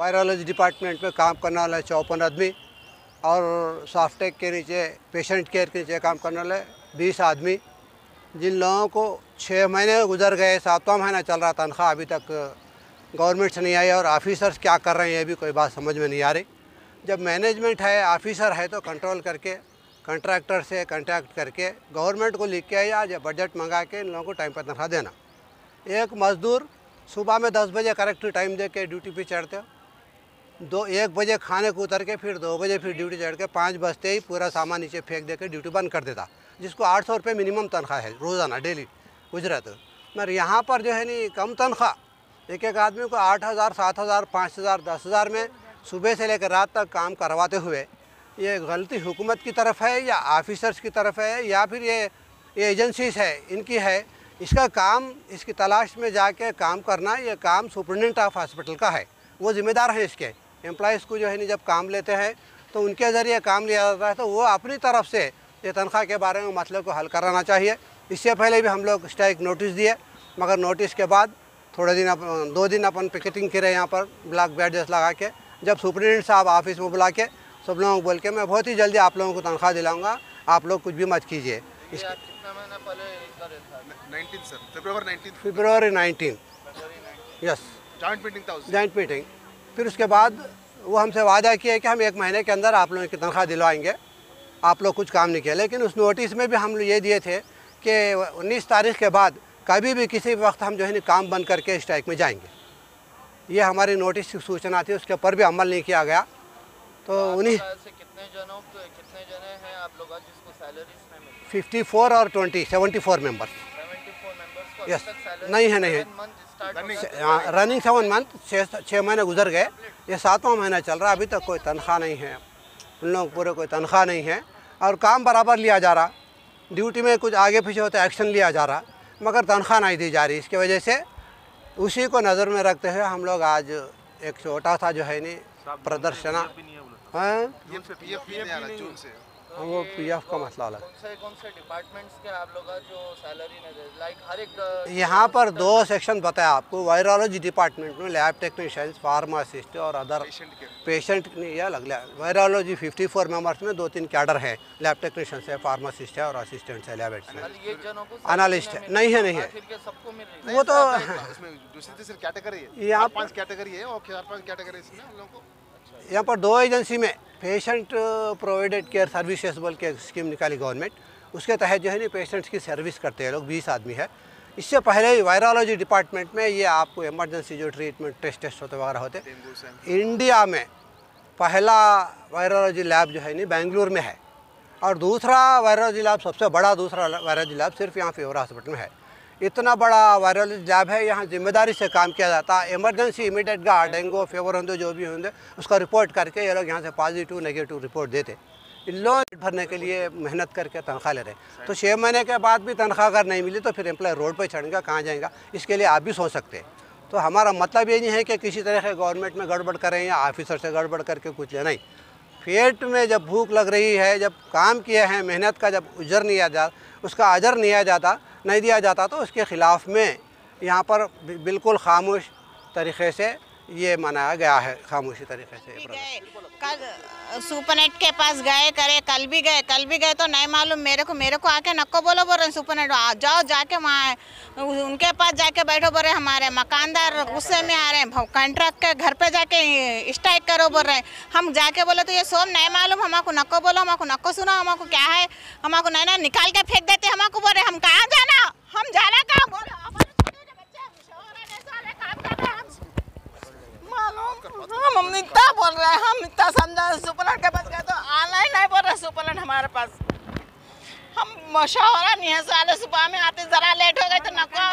Virology department में काम करने वाले 54 आदमी और सॉफ्टेक के नीचे पेशेंट केयर के नीचे काम करने वाले 20 आदमी, जिन लोगों को 6 महीने गुजर गए, 7वां महीना चल रहा, तनख्वाह अभी तक गवर्नमेंट से नहीं आई और ऑफिसर्स क्या कर रहे हैं ये भी कोई बात समझ में नहीं आ रही। जब मैनेजमेंट है, ऑफिसर है तो कंट्रोल करके कॉन्ट्रैक्टर से कॉन्टैक्ट करके गवर्नमेंट को लिख के या बजट मंगा के इन लोगों को टाइम पर तनख्वाह देना। एक मज़दूर सुबह में 10 बजे करेक्ट टाइम दे के ड्यूटी पे चढ़ते हो, 1 बजे खाने को उतर के फिर 2 बजे फिर ड्यूटी चढ़ के 5 बजते ही पूरा सामान नीचे फेंक दे के ड्यूटी बंद कर देता, जिसको 800 रुपये मिनिमम तनख्वाह है रोज़ाना डेली उजरत। मगर यहाँ पर जो है नहीं कम तनख्वाह, एक आदमी को 8,000, 7,000, 5,000, 10,000 में सुबह से लेकर रात तक काम करवाते हुए, ये गलती हुकूमत की तरफ है या ऑफिसर्स की तरफ है या फिर ये एजेंसीज है इनकी है। इसका काम, इसकी तलाश में जाके काम करना, ये काम सुपरिटेंडेंट ऑफ हॉस्पिटल का है, वो ज़िम्मेदार है इसके। एम्प्लॉइज़ को जो है नहीं जब काम लेते हैं तो उनके ज़रिए काम लिया जाता है, तो वो अपनी तरफ से ये तनख्वाह के बारे में मसले को हल कराना चाहिए। इससे पहले भी हम लोग स्ट्राइक नोटिस दिए, मगर नोटिस के बाद थोड़े दिन 2 दिन अपन पिकेटिंग करे यहाँ पर ब्लॉक बैडर्स लगा के। जब सुपरिटेंडेंट साहब ऑफिस में बुला के सब लोगों को बोल के मैं बहुत ही जल्दी आप लोगों को तनख्वाह दिलाऊंगा, आप लोग कुछ भी मत कीजिए। फरवरी 19 यस जॉइंट मीटिंग। फिर उसके बाद वो हमसे वादा किया कि हम 1 महीने के अंदर आप लोगों की तनख्वाह दिलवाएंगे। आप लोग कुछ काम नहीं किया, लेकिन उस नोटिस में भी हम लोग ये दिए थे कि 19 तारीख के बाद कभी भी किसी वक्त हम जो है काम बंद करके स्ट्राइक में जाएंगे। ये हमारी नोटिस की सूचना थी, उसके ऊपर भी अमल नहीं किया गया। तो उन्हीं कितने जने हैं आप लोग जिसको सैलरीज नहीं मिली? 54 और 20 74 मेंबर्स। 74 मेंबर्स यस नहीं है, नहीं है। रनिंग 7 मंथ, 6 महीने गुजर गए, ये 7वां महीना चल रहा, अभी तक कोई तनख्वाह नहीं है उन लोगों को, पूरे कोई तनख्वाह नहीं है और काम बराबर लिया जा रहा। ड्यूटी में कुछ आगे पीछे होता एक्शन लिया जा रहा, मगर तनख्वाह नहीं दी जा रही। इसकी वजह से उसी को नज़र में रखते हुए हम लोग आज एक छोटा सा जो है नहीं प्रदर्शन, वो PF का मसला अलग। कौन से डिपार्टमेंट्स के आप लोग जो सैलरी नहीं दे, लाइक हर एक यहाँ पर 2 सेक्शन बताया आपको। वायरोलॉजी डिपार्टमेंट में लैब टेक्नीशियंस, फार्मासिस्ट और अदर पेशेंट नहीं अलग। वायरोलॉजी 54 मेंबर्स में 2-3 कैडर हैं, लैब टेक्नीशियंस है, फार्मासिस्ट है और असिस्टेंट्स है, लैब एनालिस्ट है। नहीं है, नहीं है, वो तो दूसरी कैटेगरी है। यहाँ 5 कैटेगरी है और 4-5 कैटेगरी इसमें हम लोगों को। यहाँ पर 2 एजेंसी में पेशेंट प्रोवाइडेड केयर सर्विसेज बोल के स्कीम निकाली गवर्नमेंट, उसके तहत जो है नहीं पेशेंट्स की सर्विस करते हैं लोग, 20 आदमी है। इससे पहले ही वायरोलॉजी डिपार्टमेंट में ये आपको इमरजेंसी जो ट्रीटमेंट टेस्ट होते वगैरह होते, इंडिया में पहला वायरोलॉजी लैब जो है नहीं बेंगलुरु में है और दूसरा वायरोलॉजी लैब, सबसे बड़ा दूसरा वायरोलॉजी लैब सिर्फ यहाँ फेवर हॉस्पिटल में है। इतना बड़ा वायरोलॉजी लैब है, यहाँ जिम्मेदारी से काम किया जाता है। इमरजेंसी इमीडिएट का डेंगू फीवर होंगे जो भी होंगे उसका रिपोर्ट करके ये लोग यहाँ से पॉजिटिव नेगेटिव रिपोर्ट देते। इन लोग भरने के लिए मेहनत करके तनख्वाह ले रहे, तो 6 महीने के बाद भी तनख्वाह अगर नहीं मिली तो फिर एम्प्लॉय रोड पर चढ़ेगा, कहाँ जाएगा, इसके लिए आप भी सोच सकते हैं। तो हमारा मतलब ये नहीं है कि किसी तरह से गवर्नमेंट में गड़बड़ करें या ऑफिसर से गड़बड़ करके कुछ ले, नहीं। पेट में जब भूख लग रही है, जब काम किए हैं, मेहनत का जब उजर नहीं आ उसका अजर नहीं दिया जाता तो उसके ख़िलाफ़ में यहाँ पर बिल्कुल खामोश तरीक़े से ये मनाया गया है, खामोशी तरीके से। कल सुपरनेट के पास गए करे, कल भी गए तो नहीं मालूम मेरे को आके नको बोल रहे सुपरनेट, जाओ जाके वहाँ उनके पास जाके बैठो बोल रहे, हमारे मकानदार गुस्से में आ रहे हैं, कॉन्ट्रैक्ट के घर पे जाके स्ट्राइक करो बोल रहे हैं। हम जाके बोले तो ये सोम नहीं मालूम, हमको नको बोलो, हमको नको सुनो, हमको क्या है, हमको नहीं ना निकाल के फेंक देते, हमको बोल रहे हम कहाँ जाना, हम जाना कहाँ बोलो, हम इतना बोल रहे हैं, हम इतना समझा। सुपरनेट के पास गए तो ऑनलाइन नहीं बोल रहे सुपरनेट हमारे पास, हम मशवरा नहीं है। साले सुबह में आते जरा लेट हो गए तो नको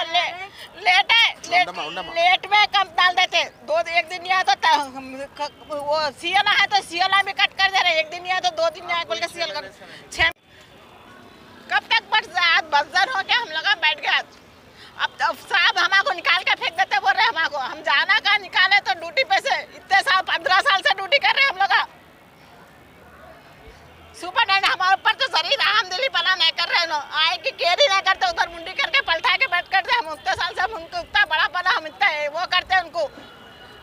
लेट में कम डाल देते, 1 दिन नहीं आया तो वो सीएल है तो सीएल भी कट कर दे रहे, 1 दिन नहीं आया तो 2 दिन नहीं आया बोल के सीएल कर 6 कब तक बस हो गया, हम लोग बैठ गए। अब साहब हमको निकाल के फेंक देते बोल रहे हमको, हम जाना का निकाले तो ड्यूटी पे से इतने साल 15 साल से ड्यूटी कर रहे हैं हम लोग। सुपरडेंट हमारे ऊपर तो जरी रामदिली पला नहीं कर रहे, आए कि केयर ही नहीं करते, उधर मुंडी करके पलटा के बैठ करते। हम उतने साल से हम उनको इतना बड़ा पला हम इतना वो करते उनको,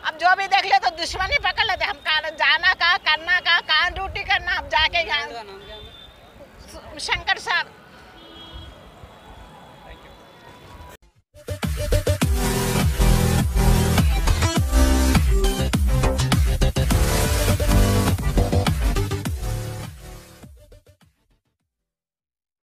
अब जो भी देख ले तो दुश्मनी पकड़ लेते। हम जाना कहाँ, करना कहाँ, कहाँ ड्यूटी करना, अब जाके यहाँ शंकर साहब